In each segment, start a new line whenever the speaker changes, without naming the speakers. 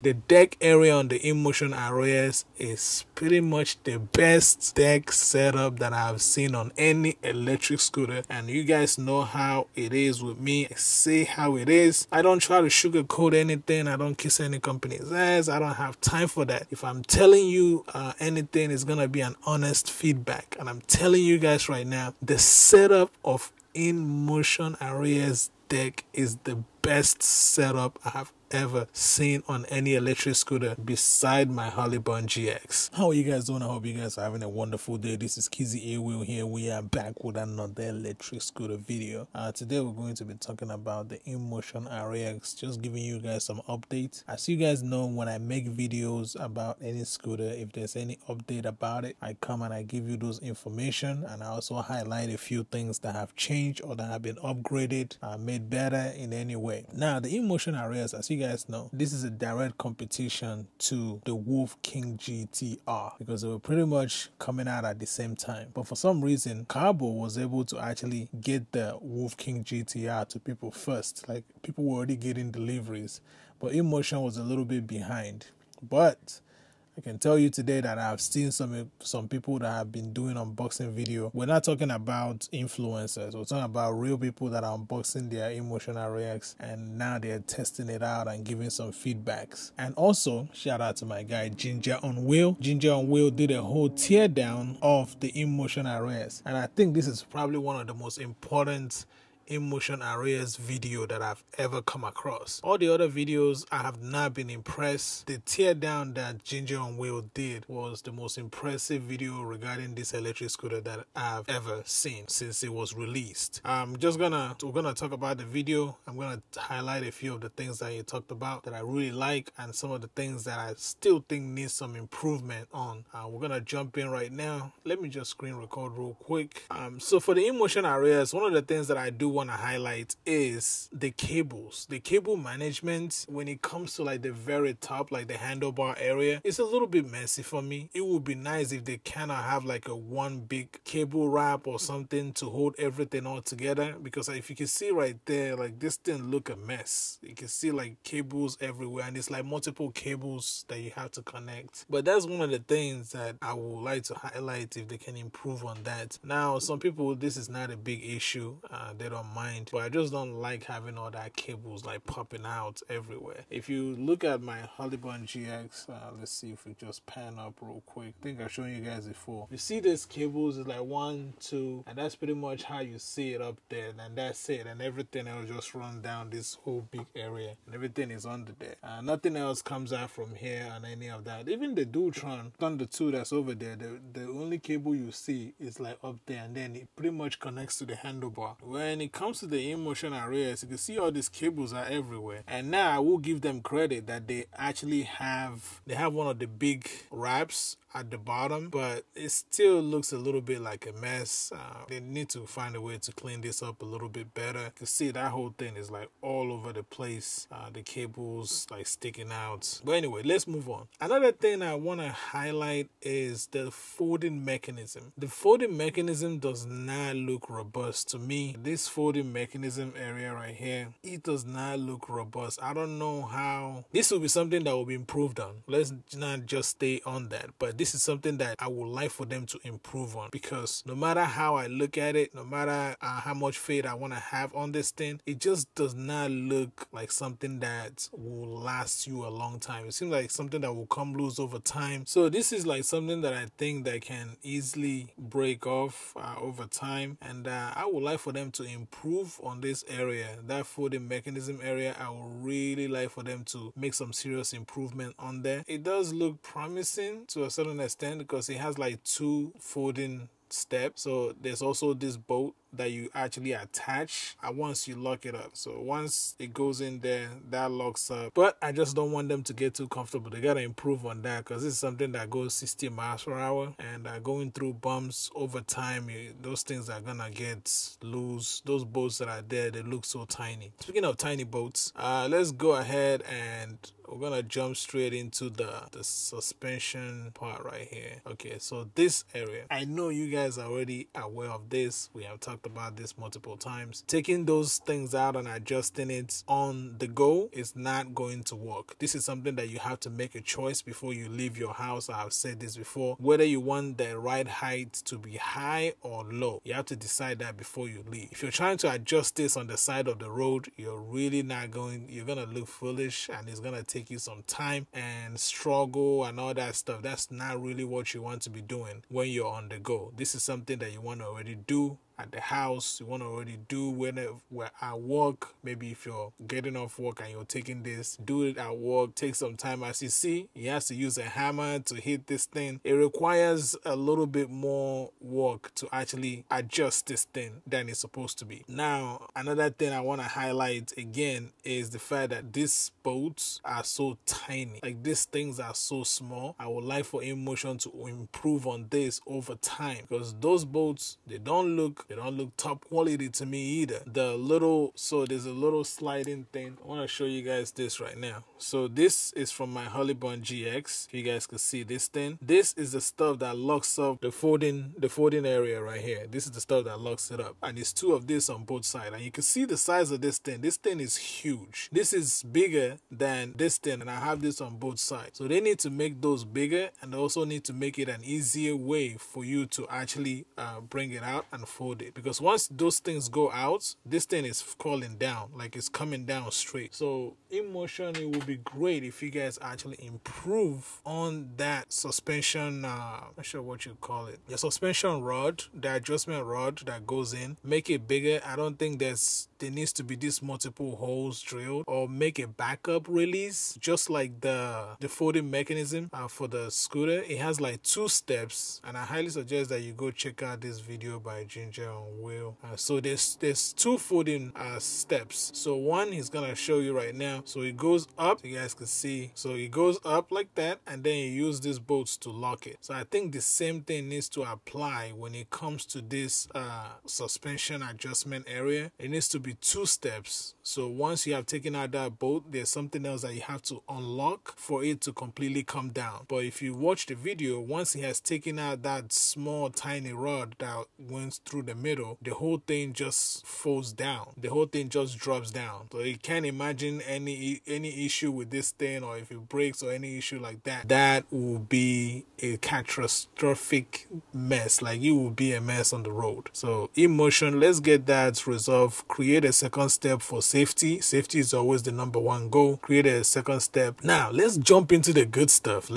The deck area on the Inmotion RS is pretty much the best deck setup that I've seen on any electric scooter, and you guys know how it is with me. I say how it is. I don't try to sugarcoat anything. I don't kiss any company's ass. I don't have time for that. If I'm telling you anything, it's gonna be an honest feedback, and I'm telling you guys right now, the setup of Inmotion RS deck is the best setup I have ever seen on any electric scooter beside my Harley-Burn GX. How are you guys doing? I hope you guys are having a wonderful day. This is Kizzy A-Wheel here. We are back with another electric scooter video. Today we're going to be talking about the Inmotion RX, just giving you guys some updates. As you guys know, when I make videos about any scooter, if there's any update about it, I come and I give you those information, and I also highlight a few things that have changed or that have been upgraded, made better in any way. Now, the Inmotion RX, as you guys know, this is a direct competition to the Wolf King GTR because they were pretty much coming out at the same time. But for some reason, Carbo was able to actually get the Wolf King GTR to people first. Like, people were already getting deliveries, but Inmotion was a little bit behind. But I can tell you today that I've seen some people that have been doing unboxing video. We're not talking about influencers. We're talking about real people that are unboxing their Inmotion RX, and now they're testing it out and giving some feedbacks. And also, shout out to my guy Ginger on Wheel. Ginger on Wheel did a whole tear down of the Inmotion RX, and I think this is probably one of the most important Inmotion RS video that I've ever come across. All the other videos, I have not been impressed. The teardown that Ginger on Wheel did was the most impressive video regarding this electric scooter that I've ever seen since it was released. We're gonna talk about the video. I'm gonna highlight a few of the things that he talked about that I really like, and some of the things that I still think need some improvement on. We're gonna jump in right now. Let me just screen record real quick. So for the Inmotion RS, one of the things that I do want to highlight is the cables. The cable management, when it comes to like the very top, like the handlebar area, it's a little bit messy for me. It would be nice if they kind of have like a one big cable wrap or something to hold everything all together, because if you can see right there, like this thing look a mess. You can see like cables everywhere, and it's like multiple cables that you have to connect. But that's one of the things that I would like to highlight, if they can improve on that. Now, some people, this is not a big issue. They don't mind, but I just don't like having all that cables like popping out everywhere. If you look at my Harley-Burn GX, let's see if we just pan up real quick. I think I've shown you guys before. You see these cables is like 1, 2, and that's pretty much how you see it up there, and that's it, and everything else just run down this whole big area, and everything is under there. Nothing else comes out from here and any of that. Even the Dualtron Thunder 2 that's over there, the only cable you see is like up there, and then it pretty much connects to the handlebar. When it comes to the Inmotion RS, you can see all these cables are everywhere, and now I will give them credit that they actually have one of the big wraps at the bottom, but it still looks a little bit like a mess. They need to find a way to clean this up a little bit better. You can see that whole thing is like all over the place, the cables like sticking out. But anyway, let's move on. Another thing I want to highlight is the folding mechanism. The folding mechanism does not look robust to me. This folding mechanism area right here, it does not look robust. I don't know how. This will be something that will be improved on. Let's not just stay on that, but this is something that I would like for them to improve on, because no matter how I look at it, no matter how much faith I want to have on this thing, it just does not look like something that will last you a long time. It seems like something that will come loose over time. So this is like something that I think that can easily break off over time, and I would like for them to improve on this area, that folding mechanism area. I would really like for them to make some serious improvement on there. It does look promising to a certain extent because it has like 2 folding steps. So there's also this bolt that you actually attach once you lock it up. So once it goes in there, that locks up. But I just don't want them to get too comfortable. They gotta improve on that, because this is something that goes 60 miles per hour, and going through bumps over time, those things are gonna get loose. Those bolts that are there, they look so tiny. Speaking of tiny bolts, let's go ahead and we're gonna jump straight into the suspension part right here. Okay, so this area, I know you guys are already aware of this. We have talked talked about this multiple times. Taking those things out and adjusting it on the go is not going to work. This is something that you have to make a choice before you leave your house. I've said this before, whether you want the right height to be high or low. You have to decide that before you leave. If you're trying to adjust this on the side of the road, you're really not going, you're going to look foolish, and it's going to take you some time and struggle and all that stuff. That's not really what you want to be doing when you're on the go. This is something that you want to already do at the house. You want to already do when at work. Maybe if you're getting off work and you're taking this, do it at work. Take some time. As you see, he has to use a hammer to hit this thing. It requires a little bit more work to actually adjust this thing than it's supposed to be. Now, another thing I want to highlight again is the fact that these bolts are so tiny. Like, these things are so small. I would like for Inmotion to improve on this over time, because those bolts, they don't look top quality to me either. So there's a little sliding thing. I want to show you guys this right now. So this is from my Hollybond GX. If you guys can see this thing, this is the stuff that locks up the folding area right here. This is the stuff that locks it up, and there's two of this on both sides, and you can see the size of this thing. This thing is huge. This is bigger than this thing, and I have this on both sides. So they need to make those bigger, and they also need to make it an easier way for you to actually bring it out and fold it, because once those things go out, this thing is falling down, like it's coming down straight. So Inmotion, it would be great if you guys actually improve on that suspension, not sure what you call it, the suspension rod, the adjustment rod that goes in. Make it bigger. I don't think there needs to be these multiple holes drilled, or make a backup release, just like the folding mechanism for the scooter. It has like 2 steps, and I highly suggest that you go check out this video by Ginger on Wheel. So there's 2 folding steps. So one he's gonna show you right now. So it goes up, you guys can see. So it goes up like that, and then you use these bolts to lock it. So I think the same thing needs to apply when it comes to this suspension adjustment area. It needs to be 2 steps. So once you have taken out that bolt, there's something else that you have to unlock for it to completely come down. But if you watch the video, once he has taken out that small tiny rod that went through the middle, the whole thing just falls down. The whole thing just drops down. So you can't imagine any issue with this thing, or if it breaks or any issue like that, that will be a catastrophic mess. Like, it will be a mess on the road. So Inmotion, let's get that resolved. Create a second step for safety. Safety is always the #1 goal. Create a second step. Now let's jump into the good stuff.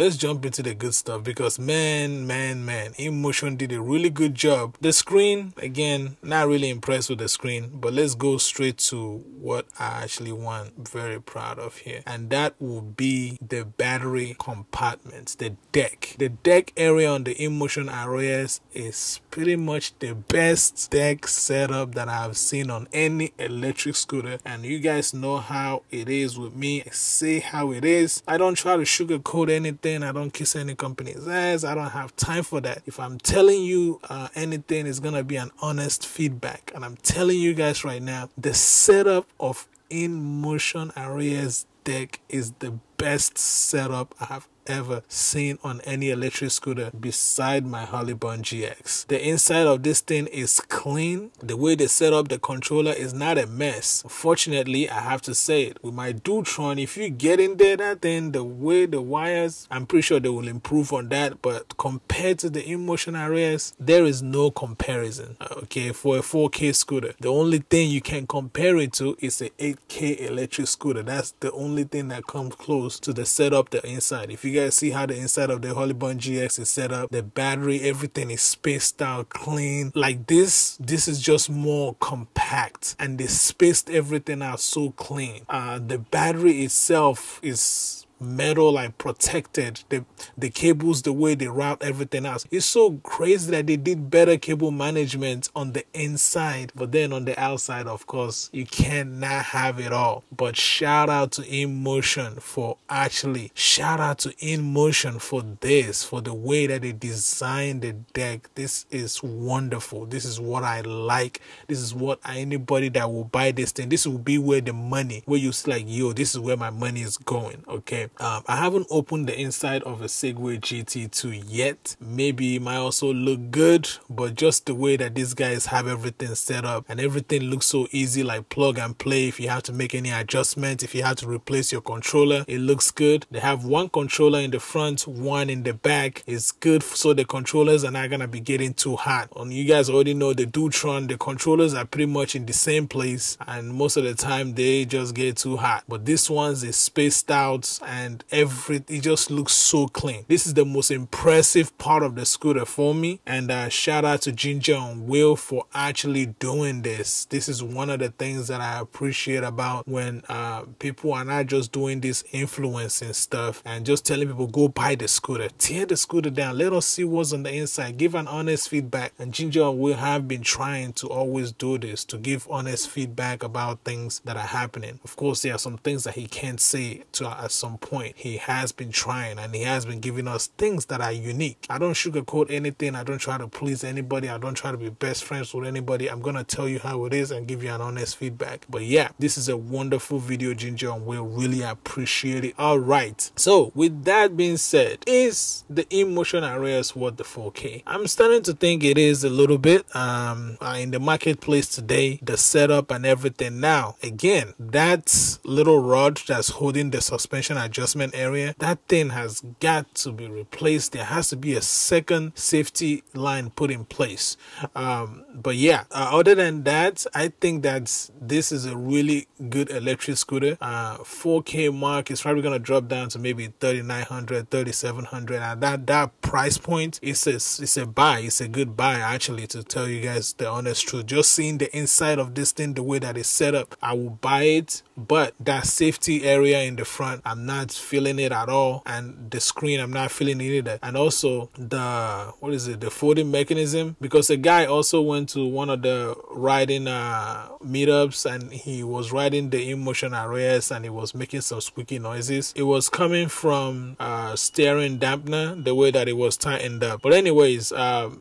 Because man, Inmotion did a really good job. The screen, again, not really impressed with the screen, but let's go straight to what I actually want. Very proud of here, and that will be the battery compartments, the deck. The deck area on the Inmotion ROS is pretty much the best deck setup that I've seen on any electric scooter, and you guys know how it is with me. I say how it is. I don't try to sugarcoat anything. I don't kiss any company's ass. I don't have time for that. If I'm telling you anything, it's gonna be an honest feedback, and I'm telling you guys right now, the setup of Inmotion ROS deck is the best setup I have ever seen on any electric scooter beside my Hollybond GX. The inside of this thing is clean. The way they set up the controller is not a mess. Fortunately, I have to say it, with my Dutron, if you get in there, that thing, the way the wires, I'm pretty sure they will improve on that, but compared to the Inmotion RS, there is no comparison. Okay, for a 4K scooter, the only thing you can compare it to is a 8K electric scooter. That's the only thing that comes close to the setup, the inside. If you guys see how the inside of the Hollybond GX is set up, the battery, everything is spaced out clean. Like this is just more compact, and they spaced everything out so clean. The battery itself is metal, like protected. The cables, the way they route everything else, it's so crazy that they did better cable management on the inside, but then on the outside, of course, you cannot have it all. But shout out to Inmotion for this, for the way that they designed the deck. This is wonderful. This is what I like. This is what anybody that will buy this thing, this will be where the money, where you see like, yo, this is where my money is going. Okay, I haven't opened the inside of a Segway GT2 yet. Maybe it might also look good, but just the way that these guys have everything set up and everything looks so easy, like plug and play. If you have to make any adjustments, if you have to replace your controller, it looks good. They have one controller in the front, one in the back. It's good so the controllers are not gonna be getting too hot. And you guys already know the Dutron, the controllers are pretty much in the same place, and most of the time they just get too hot. But this one's is spaced out and it just looks so clean. This is the most impressive part of the scooter for me, and shout out to Ginger and Will for actually doing this. This is one of the things that I appreciate about when people are not just doing this influencing stuff and just telling people go buy the scooter. Tear the scooter down, let us see what's on the inside, give an honest feedback. And Ginger and Will have been trying to always do this, to give honest feedback about things that are happening. Of course, there are some things that he can't say to at some point. He has been trying, and he has been giving us things that are unique. I don't sugarcoat anything. I don't try to please anybody. I don't try to be best friends with anybody. I'm gonna tell you how it is and give you an honest feedback. But yeah, this is a wonderful video, Ginger, and we'll really appreciate it. All right, so with that being said, is the Inmotion Arrays worth the 4K? I'm starting to think it is a little bit. In the marketplace today, the setup and everything. Now again, that little rod that's holding the suspension adjustment area, that thing has got to be replaced. There has to be a second safety line put in place. But yeah, other than that, I think that this is a really good electric scooter. 4K mark is probably gonna drop down to maybe 3,900, 3,700. At that price point, it's a buy. It's a good buy, actually, to tell you guys the honest truth. Just seeing the inside of this thing, the way that it's set up, I will buy it. But that safety area in the front, I'm not feeling it at all, and the screen, I'm not feeling it either. And also the folding mechanism, because a guy also went to one of the riding meetups, and he was riding the Inmotion Arrays and he was making some squeaky noises. It was coming from steering dampener, the way that it was tightened up. But anyways,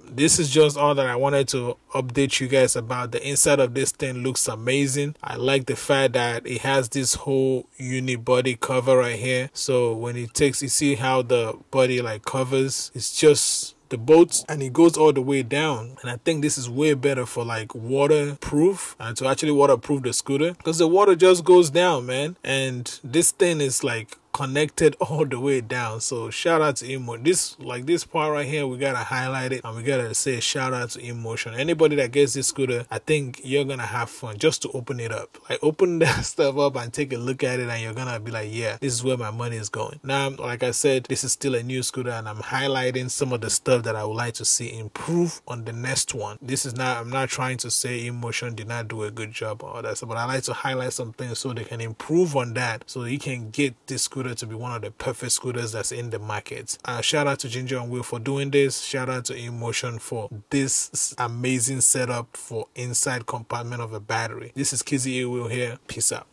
this is just all that I wanted to update you guys about. The inside of this thing looks amazing. I like the fact that it has this whole unibody cover right here, so when it takes, you see how the body like covers, it's just the boats, and it goes all the way down. And I think this is way better for like waterproof, and to actually waterproof the scooter, because the water just goes down, man. And this thing is like connected all the way down. So shout out to Inmotion. This part right here, we gotta highlight it, and we gotta say shout out to Inmotion. Anybody that gets this scooter, I think you're gonna have fun just to open it up. Like, open that stuff up and take a look at it, and you're gonna be like, yeah, this is where my money is going. Now, like I said, this is still a new scooter, and I'm highlighting some of the stuff that I would like to see improve on the next one. I'm not trying to say Inmotion did not do a good job or all that stuff, but I like to highlight some things so they can improve on that, so you can get this scooter to be one of the perfect scooters that's in the market. Shout out to Ginger and Will for doing this. Shout out to Inmotion for this amazing setup for inside compartment of a battery. This is Kizzy A. Will here. Peace out.